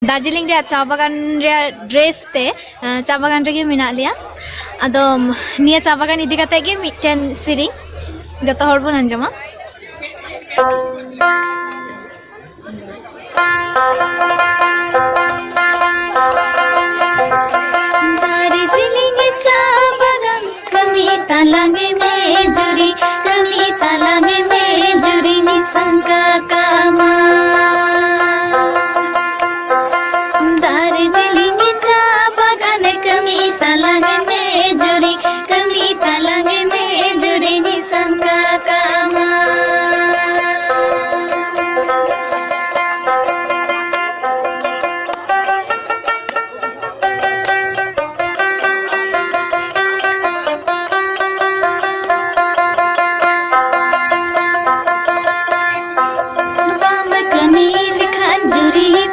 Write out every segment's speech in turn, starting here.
दार्जिलिंग रे चा बागान रे ड्रेस ते चा बागान रे मेना लिया अदो निया चा बागान इदी कते गे मिटन सिरी जतो हर बन अंजमा दार्जिलिंग चा बागान कमी तालांगे में जुरी कमी तालांगे में जुरी निसंका कामा दार्जिलिंग चा बागान कमी तालांगे में जुरी निसंका कामा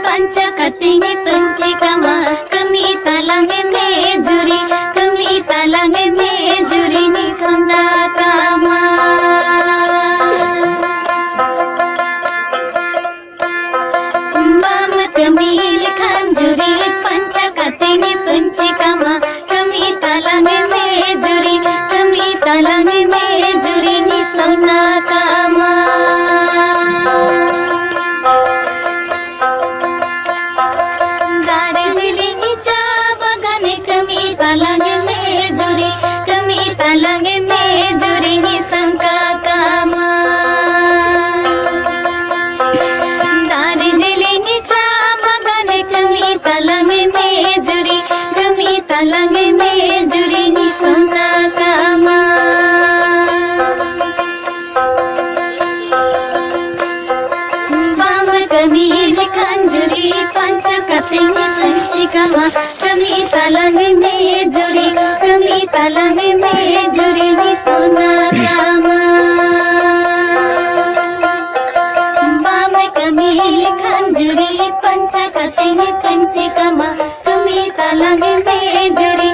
पंचा कतेंगे पंची कमा कमी तालांगे में जुरी नी सुना कामा बाम कमील खान जुरी पंचा कतेंगे पंची कमा कमी तालांगे में जुरी नी सुना कामा तालांगे में जुरी निसंका कामा दार्जिलिंग चा बागान कमी तालांगे में जुरी निसंका कामा बाम कमील खान जुरी पंचा कतेंगे पंची कमा कमी तालांगे में जुरी नी सोना कामा बाम कमील खान जुरी पंचा कतेंगे पंची कमा कमी तालांगे में जुरी